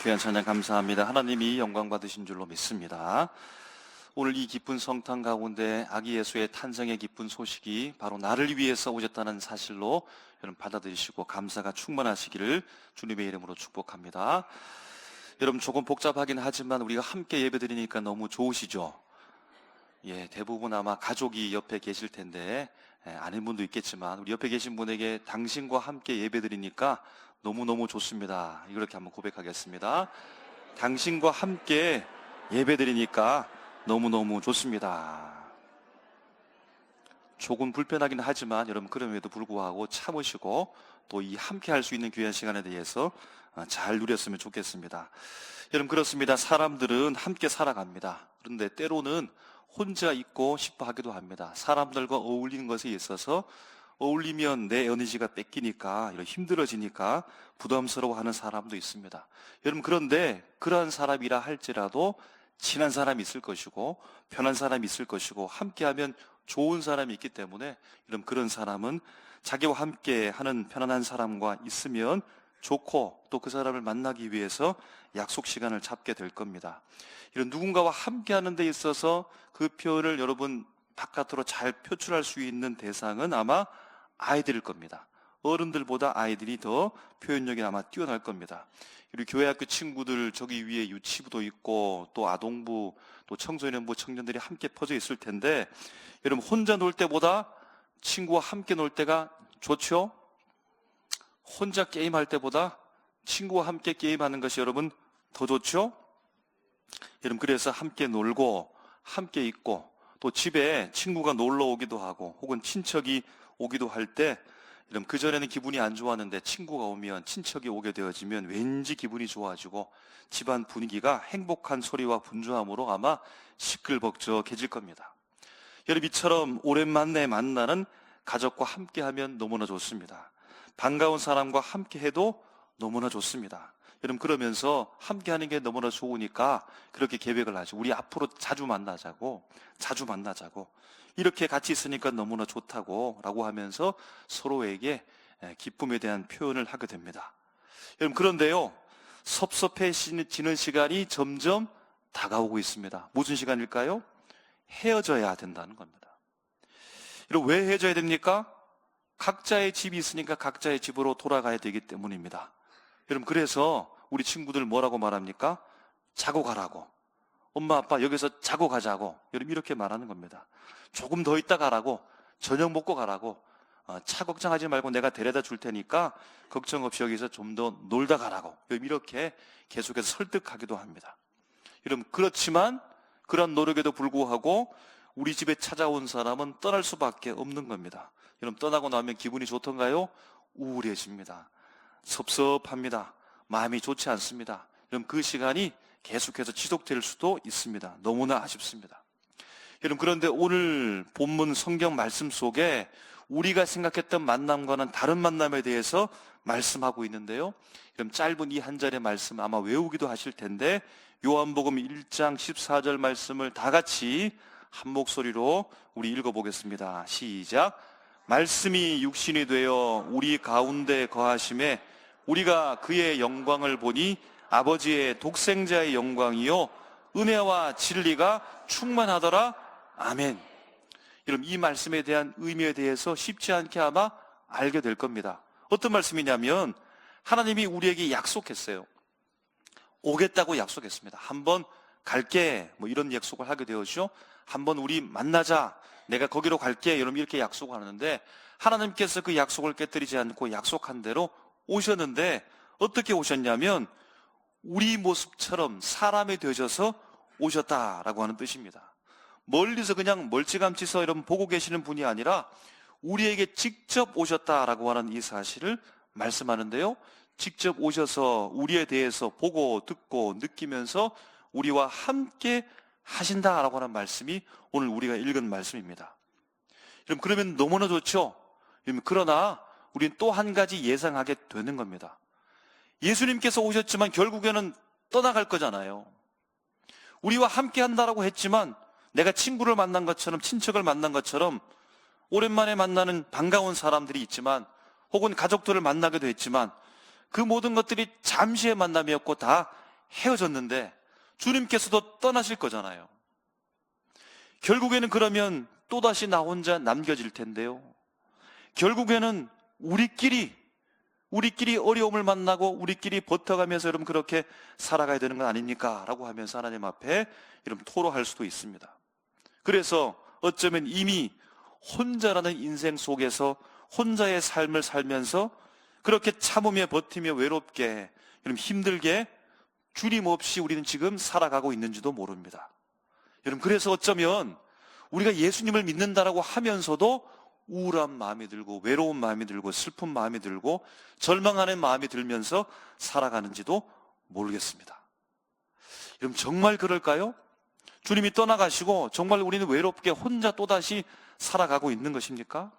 귀한 찬양 감사합니다. 하나님이 영광 받으신 줄로 믿습니다. 오늘 이 기쁜 성탄 가운데 아기 예수의 탄생의 기쁜 소식이 바로 나를 위해서 오셨다는 사실로 여러분 받아들이시고 감사가 충만하시기를 주님의 이름으로 축복합니다. 여러분 조금 복잡하긴 하지만 우리가 함께 예배드리니까 너무 좋으시죠? 대부분 아마 가족이 옆에 계실 텐데 아닌 분도 있겠지만 우리 옆에 계신 분에게 당신과 함께 예배드리니까 너무너무 좋습니다. 이렇게 한번 고백하겠습니다. 당신과 함께 예배드리니까 너무너무 좋습니다. 조금 불편하긴 하지만 여러분 그럼에도 불구하고 참으시고 또 이 함께 할 수 있는 귀한 시간에 대해서 잘 누렸으면 좋겠습니다. 여러분 그렇습니다. 사람들은 함께 살아갑니다. 그런데 때로는 혼자 있고 싶어 하기도 합니다. 사람들과 어울리는 것에 있어서 어울리면 내 에너지가 뺏기니까 힘들어지니까 부담스러워하는 사람도 있습니다. 여러분 그런데 그러한 사람이라 할지라도 친한 사람이 있을 것이고 편한 사람이 있을 것이고 함께하면 좋은 사람이 있기 때문에 여러분 그런 사람은 자기와 함께하는 편안한 사람과 있으면 좋고 또 그 사람을 만나기 위해서 약속 시간을 잡게 될 겁니다. 이런 누군가와 함께하는 데 있어서 그 표현을 여러분 바깥으로 잘 표출할 수 있는 대상은 아마 아이들일 겁니다. 어른들보다 아이들이 더 표현력이 아마 뛰어날 겁니다. 우리 교회 학교 친구들 저기 위에 유치부도 있고 또 아동부 또 청소년부 청년들이 함께 퍼져 있을 텐데 여러분 혼자 놀 때보다 친구와 함께 놀 때가 좋죠? 혼자 게임할 때보다 친구와 함께 게임하는 것이 여러분 더 좋죠? 여러분 그래서 함께 놀고 함께 있고 또 집에 친구가 놀러 오기도 하고 혹은 친척이 오기도 할 때 여러분 그전에는 기분이 안 좋았는데 친구가 오면 친척이 오게 되어지면 왠지 기분이 좋아지고 집안 분위기가 행복한 소리와 분주함으로 아마 시끌벅적해질 겁니다. 여러분 이처럼 오랜만에 만나는 가족과 함께하면 너무나 좋습니다. 반가운 사람과 함께해도 너무나 좋습니다. 여러분 그러면서 함께하는 게 너무나 좋으니까 그렇게 계획을 하죠. 우리 앞으로 자주 만나자고 이렇게 같이 있으니까 너무나 좋다고 라고 하면서 서로에게 기쁨에 대한 표현을 하게 됩니다. 여러분 그런데요 섭섭해지는 시간이 점점 다가오고 있습니다. 무슨 시간일까요? 헤어져야 된다는 겁니다. 여러분 왜 헤어져야 됩니까? 각자의 집이 있으니까 각자의 집으로 돌아가야 되기 때문입니다. 여러분 그래서 우리 친구들 뭐라고 말합니까? 자고 가라고. 엄마 아빠 여기서 자고 가자고. 여러분 이렇게 말하는 겁니다. 조금 더 있다 가라고. 저녁 먹고 가라고. 차 걱정하지 말고 내가 데려다 줄 테니까 걱정 없이 여기서 좀 더 놀다 가라고. 여러분 이렇게 계속해서 설득하기도 합니다. 여러분 그렇지만 그런 노력에도 불구하고 우리 집에 찾아온 사람은 떠날 수밖에 없는 겁니다. 여러분 떠나고 나면 기분이 좋던가요? 우울해집니다. 섭섭합니다. 마음이 좋지 않습니다. 여러분 그 시간이 계속해서 지속될 수도 있습니다. 너무나 아쉽습니다. 여러분 그런데 오늘 본문 성경 말씀 속에 우리가 생각했던 만남과는 다른 만남에 대해서 말씀하고 있는데요. 그럼 짧은 이 한 절의 말씀 아마 외우기도 하실 텐데 요한복음 1장 14절 말씀을 다 같이 한 목소리로 우리 읽어보겠습니다. 시작. 말씀이 육신이 되어 우리 가운데 거하심에 우리가 그의 영광을 보니 아버지의 독생자의 영광이요 은혜와 진리가 충만하더라. 아멘. 여러분 이 말씀에 대한 의미에 대해서 쉽지 않게 아마 알게 될 겁니다. 어떤 말씀이냐면 하나님이 우리에게 약속했어요. 오겠다고 약속했습니다. 한번 갈게 이런 약속을 하게 되었죠. 한번 우리 만나자. 내가 거기로 갈게. 여러분 이렇게 약속을 하는데 하나님께서 그 약속을 깨뜨리지 않고 약속한 대로 오셨는데 어떻게 오셨냐면 우리 모습처럼 사람이 되셔서 오셨다라고 하는 뜻입니다. 멀리서 그냥 멀찌감치서 여러분 보고 계시는 분이 아니라 우리에게 직접 오셨다라고 하는 이 사실을 말씀하는데요. 직접 오셔서 우리에 대해서 보고 듣고 느끼면서 우리와 함께 하신다라고 하는 말씀이 오늘 우리가 읽은 말씀입니다. 여러분 그러면 너무나 좋죠? 그러나 우리는 또 한 가지 예상하게 되는 겁니다. 예수님께서 오셨지만 결국에는 떠나갈 거잖아요. 우리와 함께 한다라고 했지만 내가 친구를 만난 것처럼 친척을 만난 것처럼 오랜만에 만나는 반가운 사람들이 있지만 혹은 가족들을 만나기도 했지만 그 모든 것들이 잠시의 만남이었고 다 헤어졌는데 주님께서도 떠나실 거잖아요. 결국에는 그러면 또다시 나 혼자 남겨질 텐데요. 결국에는 우리끼리 어려움을 만나고 우리끼리 버텨가면서 여러분 그렇게 살아가야 되는 건 아닙니까? 라고 하면서 하나님 앞에 여러분 토로할 수도 있습니다. 그래서 어쩌면 이미 혼자라는 인생 속에서 혼자의 삶을 살면서 그렇게 참으며 버티며 외롭게 여러분 힘들게 주님 없이 우리는 지금 살아가고 있는지도 모릅니다. 여러분 그래서 어쩌면 우리가 예수님을 믿는다라고 하면서도 우울한 마음이 들고 외로운 마음이 들고 슬픈 마음이 들고 절망하는 마음이 들면서 살아가는지도 모르겠습니다. 여러분 정말 그럴까요? 주님이 떠나가시고 정말 우리는 외롭게 혼자 또다시 살아가고 있는 것입니까?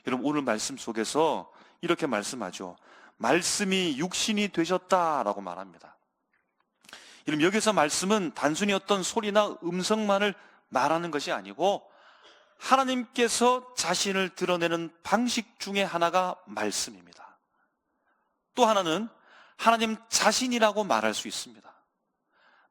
여러분 오늘 말씀 속에서 이렇게 말씀하죠. 말씀이 육신이 되셨다라고 말합니다. 여러분 여기서 말씀은 단순히 어떤 소리나 음성만을 말하는 것이 아니고 하나님께서 자신을 드러내는 방식 중에 하나가 말씀입니다. 또 하나는 하나님 자신이라고 말할 수 있습니다.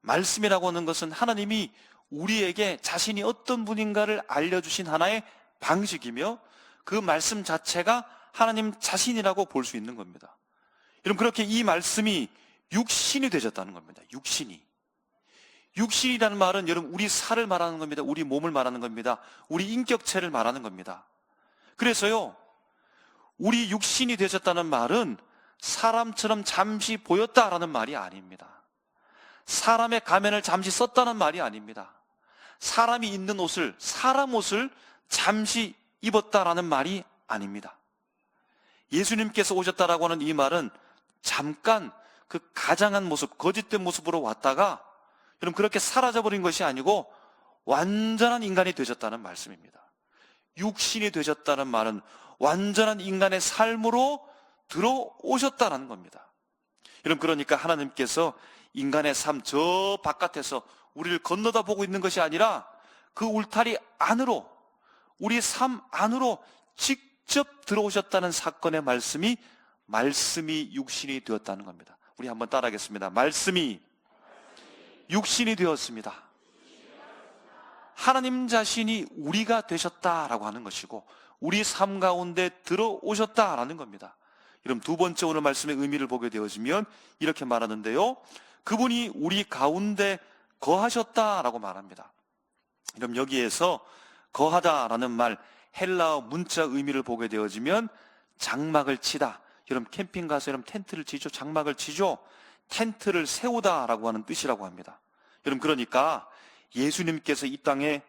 말씀이라고 하는 것은 하나님이 우리에게 자신이 어떤 분인가를 알려주신 하나의 방식이며 그 말씀 자체가 하나님 자신이라고 볼 수 있는 겁니다. 여러분 그렇게 이 말씀이 육신이 되셨다는 겁니다. 육신이라는 말은 여러분 우리 살을 말하는 겁니다. 우리 몸을 말하는 겁니다. 우리 인격체를 말하는 겁니다. 그래서요 우리 육신이 되셨다는 말은 사람처럼 잠시 보였다라는 말이 아닙니다. 사람의 가면을 잠시 썼다는 말이 아닙니다. 사람이 입는 옷을 사람 옷을 잠시 입었다라는 말이 아닙니다. 예수님께서 오셨다라고 하는 이 말은 잠깐 그 가장한 모습, 거짓된 모습으로 왔다가 여러분 그렇게 사라져버린 것이 아니고 완전한 인간이 되셨다는 말씀입니다. 육신이 되셨다는 말은 완전한 인간의 삶으로 들어오셨다는 겁니다. 여러분 그러니까 하나님께서 인간의 삶 저 바깥에서 우리를 건너다 보고 있는 것이 아니라 그 울타리 안으로 우리 삶 안으로 직접 들어오셨다는 사건의 말씀이 육신이 되었다는 겁니다. 우리 한번 따라하겠습니다. 말씀이 육신이 되었습니다. 하나님 자신이 우리가 되셨다라고 하는 것이고 우리 삶 가운데 들어오셨다라는 겁니다. 여러분 두 번째 오늘 말씀의 의미를 보게 되어지면 이렇게 말하는데요. 그분이 우리 가운데 거하셨다라고 말합니다. 그럼 여기에서 거하다라는 말 헬라어 문자 의미를 보게 되어지면 장막을 치다. 여러분 캠핑 가서 여러분 텐트를 치죠. 장막을 치죠. 텐트를 세우다라고 하는 뜻이라고 합니다. 여러분 그러니까 예수님께서 이 땅에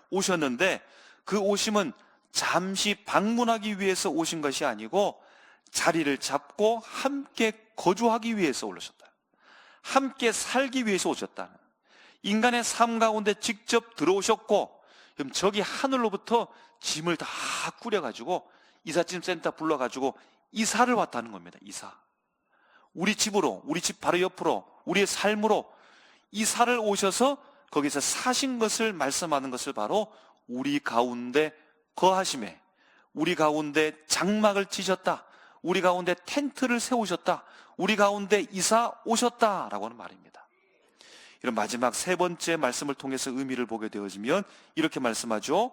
오셨는데 그 오심은 잠시 방문하기 위해서 오신 것이 아니고 자리를 잡고 함께 거주하기 위해서 오셨다. 함께 살기 위해서 오셨다. 인간의 삶 가운데 직접 들어오셨고 그럼 저기 하늘로부터 짐을 다 꾸려가지고 이삿짐 센터 불러가지고 이사를 왔다는 겁니다. 이사. 우리 집으로, 우리 집 바로 옆으로, 우리의 삶으로 이사를 오셔서 거기서 사신 것을 말씀하는 것을 바로 우리 가운데 거하심에, 우리 가운데 장막을 치셨다, 우리 가운데 텐트를 세우셨다, 우리 가운데 이사 오셨다라고 하는 말입니다. 이런 마지막 세 번째 말씀을 통해서 의미를 보게 되어지면 이렇게 말씀하죠.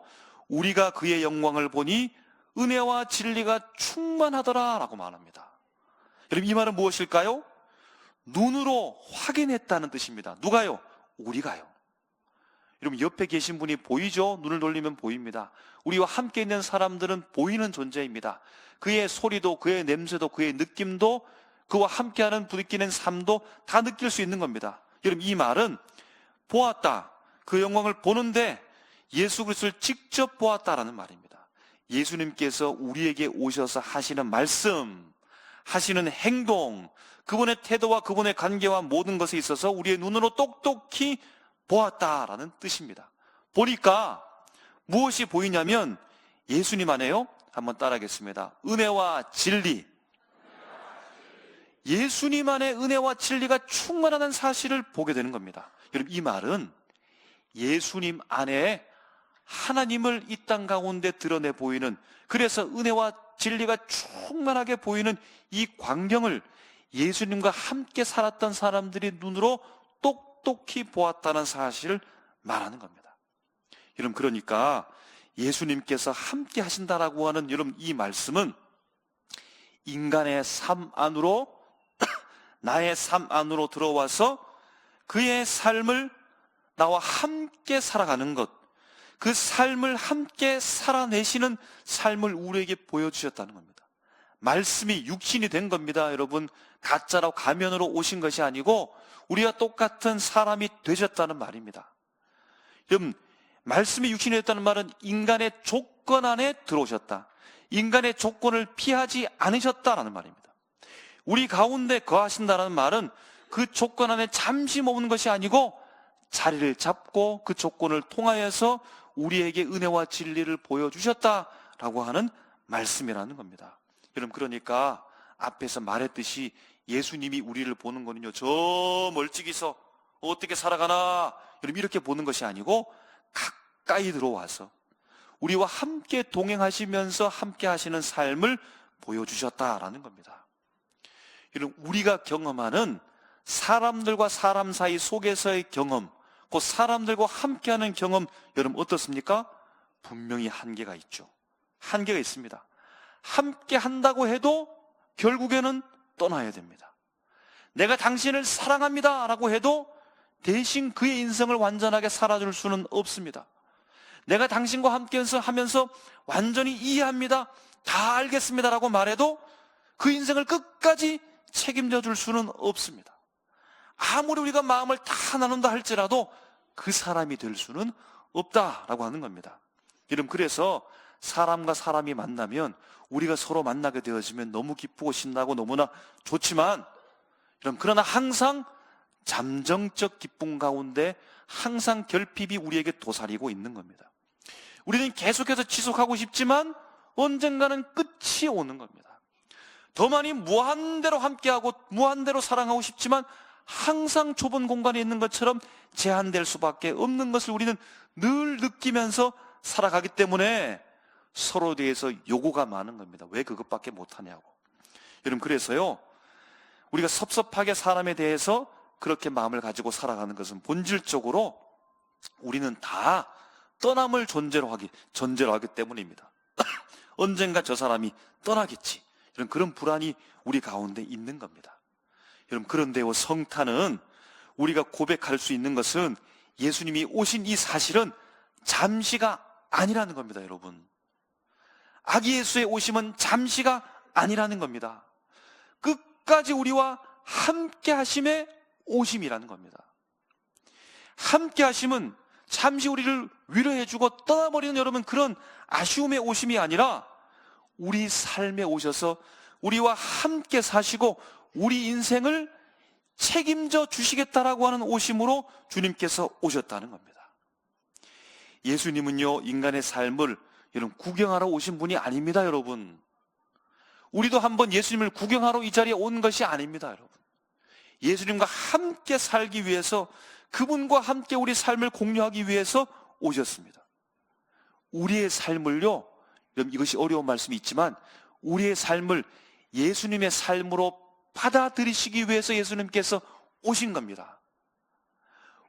우리가 그의 영광을 보니 은혜와 진리가 충만하더라라고 말합니다. 여러분 이 말은 무엇일까요? 눈으로 확인했다는 뜻입니다. 누가요? 우리가요. 여러분 옆에 계신 분이 보이죠? 눈을 돌리면 보입니다. 우리와 함께 있는 사람들은 보이는 존재입니다. 그의 소리도 그의 냄새도 그의 느낌도 그와 함께하는 부딪히는 삶도 다 느낄 수 있는 겁니다. 여러분 이 말은 보았다, 그 영광을 보는데 예수 그리스도를 직접 보았다라는 말입니다. 예수님께서 우리에게 오셔서 하시는 말씀, 하시는 행동, 그분의 태도와 그분의 관계와 모든 것에 있어서 우리의 눈으로 똑똑히 보았다라는 뜻입니다. 보니까 무엇이 보이냐면 예수님 안에요. 한번 따라하겠습니다. 은혜와 진리. 예수님 안에 은혜와 진리가 충만하다는 사실을 보게 되는 겁니다. 여러분 이 말은 예수님 안에 하나님을 이 땅 가운데 드러내 보이는, 그래서 은혜와 진리가 충만하게 보이는 이 광경을 예수님과 함께 살았던 사람들이 눈으로 똑똑히 보았다는 사실을 말하는 겁니다. 여러분, 그러니까 예수님께서 함께 하신다라고 하는 여러분 이 말씀은 인간의 삶 안으로 나의 삶 안으로 들어와서 그의 삶을 나와 함께 살아가는 것, 그 삶을 함께 살아내시는 삶을 우리에게 보여주셨다는 겁니다. 말씀이 육신이 된 겁니다. 여러분, 가짜로 가면으로 오신 것이 아니고 우리와 똑같은 사람이 되셨다는 말입니다. 여러분, 말씀이 육신이 됐다는 말은 인간의 조건 안에 들어오셨다, 인간의 조건을 피하지 않으셨다라는 말입니다. 우리 가운데 거하신다는 말은 그 조건 안에 잠시 머무는 것이 아니고 자리를 잡고 그 조건을 통하여서 우리에게 은혜와 진리를 보여주셨다라고 하는 말씀이라는 겁니다. 여러분, 그러니까 앞에서 말했듯이 예수님이 우리를 보는 거는요, 저 멀찍이서 어떻게 살아가나 여러분 이렇게 보는 것이 아니고 가까이 들어와서 우리와 함께 동행하시면서 함께 하시는 삶을 보여주셨다라는 겁니다. 여러분, 우리가 경험하는 사람들과 사람 사이 속에서의 경험, 그 사람들과 함께하는 경험, 여러분 어떻습니까? 분명히 한계가 있죠. 한계가 있습니다. 함께 한다고 해도 결국에는 떠나야 됩니다. 내가 당신을 사랑합니다 라고 해도 대신 그의 인생을 완전하게 살아줄 수는 없습니다. 내가 당신과 함께 하면서 완전히 이해합니다, 다 알겠습니다 라고 말해도 그 인생을 끝까지 책임져 줄 수는 없습니다. 아무리 우리가 마음을 다 나눈다 할지라도 그 사람이 될 수는 없다라고 하는 겁니다. 여러분, 그래서 사람과 사람이 만나면 우리가 서로 만나게 되어지면 너무 기쁘고 신나고 너무나 좋지만, 여러분, 그러나 항상 잠정적 기쁨 가운데 항상 결핍이 우리에게 도사리고 있는 겁니다. 우리는 계속해서 지속하고 싶지만 언젠가는 끝이 오는 겁니다. 더 많이 무한대로 함께하고 무한대로 사랑하고 싶지만 항상 좁은 공간에 있는 것처럼 제한될 수밖에 없는 것을 우리는 늘 느끼면서 살아가기 때문에 서로에 대해서 요구가 많은 겁니다. 왜 그것밖에 못하냐고. 여러분, 그래서요, 우리가 섭섭하게 사람에 대해서 그렇게 마음을 가지고 살아가는 것은 본질적으로 우리는 다 떠남을 전제로 하기 때문입니다. 언젠가 저 사람이 떠나겠지, 이런 그런 불안이 우리 가운데 있는 겁니다. 여러분, 그런데요, 성탄은 우리가 고백할 수 있는 것은 예수님이 오신 이 사실은 잠시가 아니라는 겁니다. 여러분, 아기 예수의 오심은 잠시가 아니라는 겁니다. 끝까지 우리와 함께 하심의 오심이라는 겁니다. 함께 하심은 잠시 우리를 위로해주고 떠나버리는 여러분 그런 아쉬움의 오심이 아니라 우리 삶에 오셔서 우리와 함께 사시고 우리 인생을 책임져 주시겠다라고 하는 오심으로 주님께서 오셨다는 겁니다. 예수님은요, 인간의 삶을 여러분 구경하러 오신 분이 아닙니다. 여러분, 우리도 한번 예수님을 구경하러 이 자리에 온 것이 아닙니다. 여러분, 예수님과 함께 살기 위해서, 그분과 함께 우리 삶을 공유하기 위해서 오셨습니다. 우리의 삶을요, 여러분, 이것이 어려운 말씀이 있지만 우리의 삶을 예수님의 삶으로 받아들이시기 위해서 예수님께서 오신 겁니다.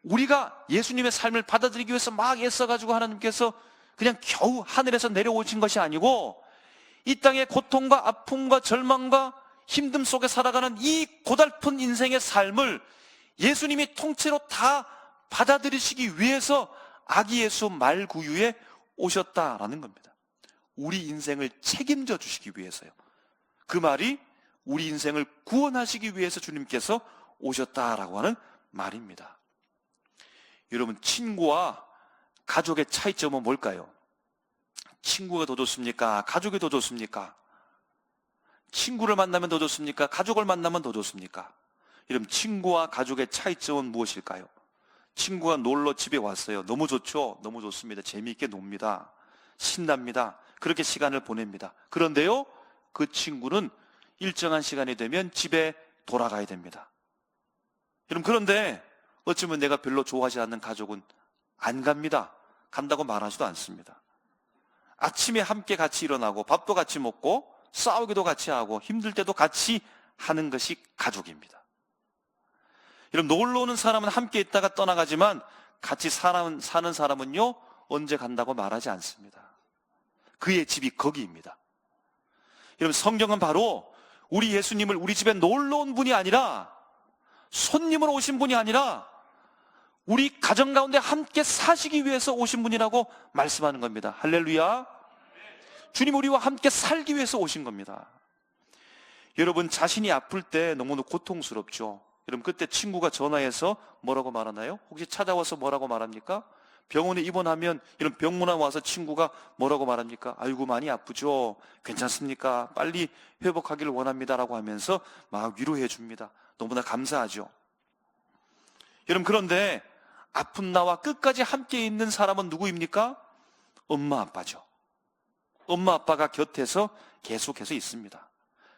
우리가 예수님의 삶을 받아들이기 위해서 막 애써가지고 하나님께서 그냥 겨우 하늘에서 내려오신 것이 아니고, 이 땅의 고통과 아픔과 절망과 힘듦 속에 살아가는 이 고달픈 인생의 삶을 예수님이 통째로 다 받아들이시기 위해서 아기 예수 말구유에 오셨다라는 겁니다. 우리 인생을 책임져 주시기 위해서요. 그 말이 우리 인생을 구원하시기 위해서 주님께서 오셨다라고 하는 말입니다. 여러분, 친구와 가족의 차이점은 뭘까요? 친구가 더 좋습니까? 가족이 더 좋습니까? 친구를 만나면 더 좋습니까? 가족을 만나면 더 좋습니까? 여러분, 친구와 가족의 차이점은 무엇일까요? 친구가 놀러 집에 왔어요. 너무 좋죠? 너무 좋습니다. 재미있게 놉니다. 신납니다. 그렇게 시간을 보냅니다. 그런데요, 그 친구는 일정한 시간이 되면 집에 돌아가야 됩니다. 여러분, 그런데 어쩌면 내가 별로 좋아하지 않는 가족은 안 갑니다. 간다고 말하지도 않습니다. 아침에 함께 같이 일어나고 밥도 같이 먹고 싸우기도 같이 하고 힘들 때도 같이 하는 것이 가족입니다. 여러분, 놀러 오는 사람은 함께 있다가 떠나가지만 같이 사는 사람은요, 언제 간다고 말하지 않습니다. 그의 집이 거기입니다. 여러분, 성경은 바로 우리 예수님을 우리 집에 놀러 온 분이 아니라, 손님으로 오신 분이 아니라 우리 가정 가운데 함께 사시기 위해서 오신 분이라고 말씀하는 겁니다. 할렐루야. 주님, 우리와 함께 살기 위해서 오신 겁니다. 여러분, 자신이 아플 때 너무나 고통스럽죠. 여러분, 그때 친구가 전화해서 뭐라고 말하나요? 혹시 찾아와서 뭐라고 말합니까? 병원에 입원하면 이런 병문안 와서 친구가 뭐라고 말합니까? 아이고, 많이 아프죠? 괜찮습니까? 빨리 회복하기를 원합니다라고 하면서 막 위로해 줍니다. 너무나 감사하죠. 여러분, 그런데 아픈 나와 끝까지 함께 있는 사람은 누구입니까? 엄마, 아빠죠. 엄마, 아빠가 곁에서 계속해서 있습니다.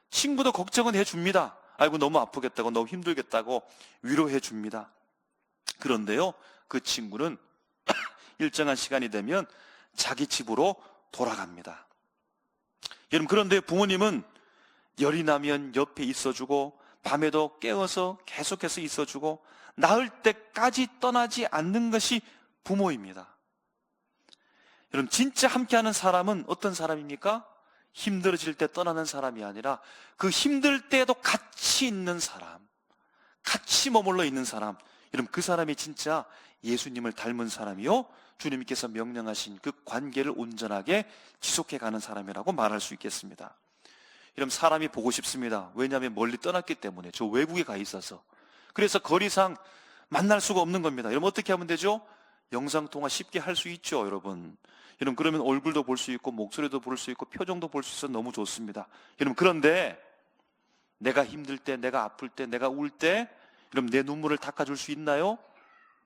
친구도 걱정은 해줍니다. 아이고, 너무 아프겠다고, 너무 힘들겠다고 위로해 줍니다. 그런데요, 그 친구는 일정한 시간이 되면 자기 집으로 돌아갑니다. 여러분, 그런데 부모님은 열이 나면 옆에 있어주고, 밤에도 깨워서 계속해서 있어주고, 나을 때까지 떠나지 않는 것이 부모입니다. 여러분, 진짜 함께하는 사람은 어떤 사람입니까? 힘들어질 때 떠나는 사람이 아니라 그 힘들 때에도 같이 있는 사람, 같이 머물러 있는 사람. 여러분, 그 사람이 진짜 예수님을 닮은 사람이요, 주님께서 명령하신 그 관계를 온전하게 지속해 가는 사람이라고 말할 수 있겠습니다. 여러분, 사람이 보고 싶습니다. 왜냐하면 멀리 떠났기 때문에, 저 외국에 가 있어서. 그래서 거리상 만날 수가 없는 겁니다. 여러분, 어떻게 하면 되죠? 영상통화 쉽게 할 수 있죠, 여러분. 여러분, 그러면 얼굴도 볼 수 있고 목소리도 볼 수 있고 표정도 볼 수 있어서 너무 좋습니다. 여러분, 그런데 내가 힘들 때, 내가 아플 때, 내가 울 때, 여러분, 내 눈물을 닦아줄 수 있나요?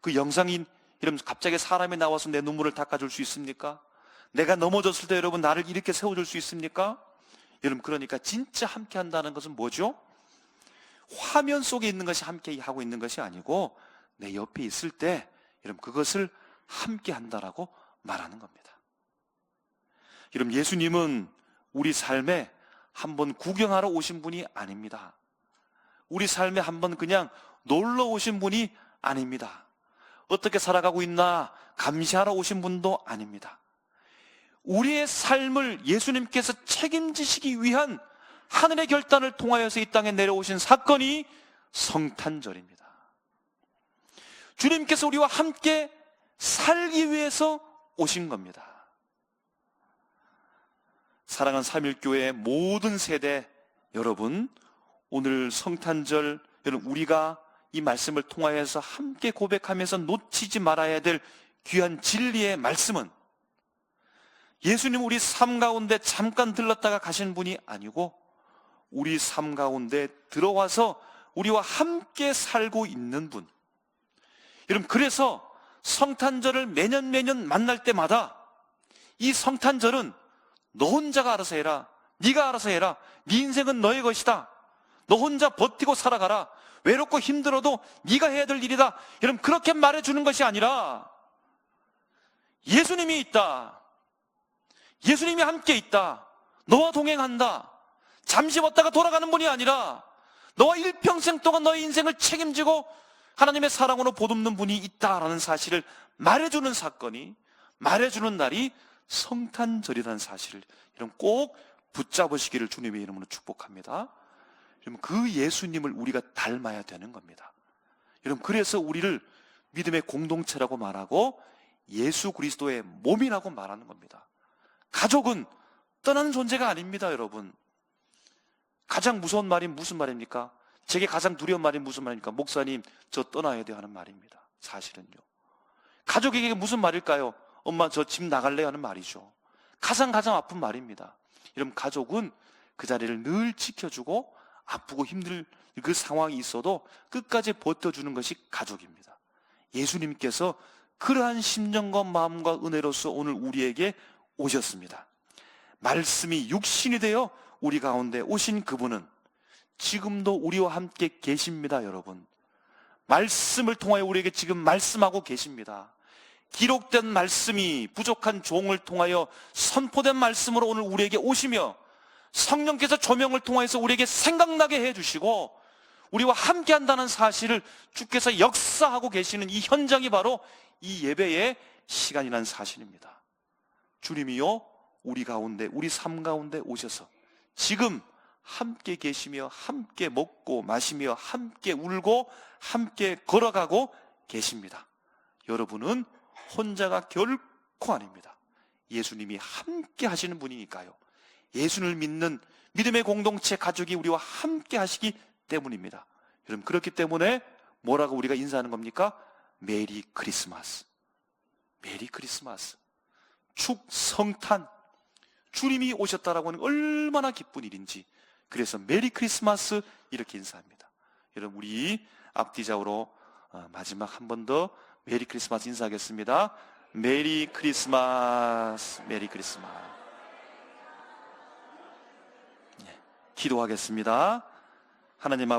그 영상이, 여러분, 갑자기 사람이 나와서 내 눈물을 닦아줄 수 있습니까? 내가 넘어졌을 때 여러분, 나를 이렇게 세워줄 수 있습니까? 여러분, 그러니까 진짜 함께 한다는 것은 뭐죠? 화면 속에 있는 것이 함께 하고 있는 것이 아니고 내 옆에 있을 때 여러분, 그것을 함께 한다라고 말하는 겁니다. 여러분, 예수님은 우리 삶에 한번 구경하러 오신 분이 아닙니다. 우리 삶에 한번 그냥 놀러 오신 분이 아닙니다. 어떻게 살아가고 있나 감시하러 오신 분도 아닙니다. 우리의 삶을 예수님께서 책임지시기 위한 하늘의 결단을 통하여서 이 땅에 내려오신 사건이 성탄절입니다. 주님께서 우리와 함께 살기 위해서 오신 겁니다. 사랑하는 삼일교회의 모든 세대 여러분, 오늘 성탄절, 여러분, 우리가 이 말씀을 통하여서 함께 고백하면서 놓치지 말아야 될 귀한 진리의 말씀은, 예수님 우리 삶 가운데 잠깐 들렀다가 가신 분이 아니고 우리 삶 가운데 들어와서 우리와 함께 살고 있는 분. 여러분, 그래서 성탄절을 매년 만날 때마다 이 성탄절은 너 혼자가 알아서 해라, 네가 알아서 해라, 네 인생은 너의 것이다, 너 혼자 버티고 살아가라, 외롭고 힘들어도 네가 해야 될 일이다, 여러분, 그렇게 말해주는 것이 아니라 예수님이 있다, 예수님이 함께 있다, 너와 동행한다, 잠시 왔다가 돌아가는 분이 아니라 너와 일평생 동안 너의 인생을 책임지고 하나님의 사랑으로 보듬는 분이 있다라는 사실을 말해주는 사건이, 말해주는 날이 성탄절이라는 사실을 여러분 꼭 붙잡으시기를 주님의 이름으로 축복합니다. 여러분, 그 예수님을 우리가 닮아야 되는 겁니다. 여러분, 그래서 우리를 믿음의 공동체라고 말하고 예수 그리스도의 몸이라고 말하는 겁니다. 가족은 떠나는 존재가 아닙니다, 여러분. 가장 무서운 말이 무슨 말입니까? 제게 가장 두려운 말이 무슨 말입니까? 목사님, 저 떠나야 돼요 하는 말입니다. 사실은요. 가족에게 무슨 말일까요? 엄마, 저 집 나갈래요 하는 말이죠. 가장 아픈 말입니다. 여러분, 가족은 그 자리를 늘 지켜주고 아프고 힘들 그 상황이 있어도 끝까지 버텨주는 것이 가족입니다. 예수님께서 그러한 심정과 마음과 은혜로서 오늘 우리에게 오셨습니다. 말씀이 육신이 되어 우리 가운데 오신 그분은 지금도 우리와 함께 계십니다, 여러분. 말씀을 통하여 우리에게 지금 말씀하고 계십니다. 기록된 말씀이 부족한 종을 통하여 선포된 말씀으로 오늘 우리에게 오시며 성령께서 조명을 통해서 우리에게 생각나게 해주시고 우리와 함께한다는 사실을 주께서 역사하고 계시는 이 현장이 바로 이 예배의 시간이라는 사실입니다. 주님이요 우리 가운데, 우리 삶 가운데 오셔서 지금 함께 계시며 함께 먹고 마시며 함께 울고 함께 걸어가고 계십니다. 여러분은 혼자가 결코 아닙니다. 예수님이 함께 하시는 분이니까요. 예수를 믿는 믿음의 공동체 가족이 우리와 함께 하시기 때문입니다. 여러분, 그렇기 때문에 뭐라고 우리가 인사하는 겁니까? 메리 크리스마스. 메리 크리스마스. 축성탄. 주님이 오셨다라고 하는 얼마나 기쁜 일인지. 그래서 메리 크리스마스 이렇게 인사합니다. 여러분, 우리 앞뒤자우로 마지막 한 번 더 메리 크리스마스 인사하겠습니다. 메리 크리스마스. 메리 크리스마스. 기도하겠습니다. 하나님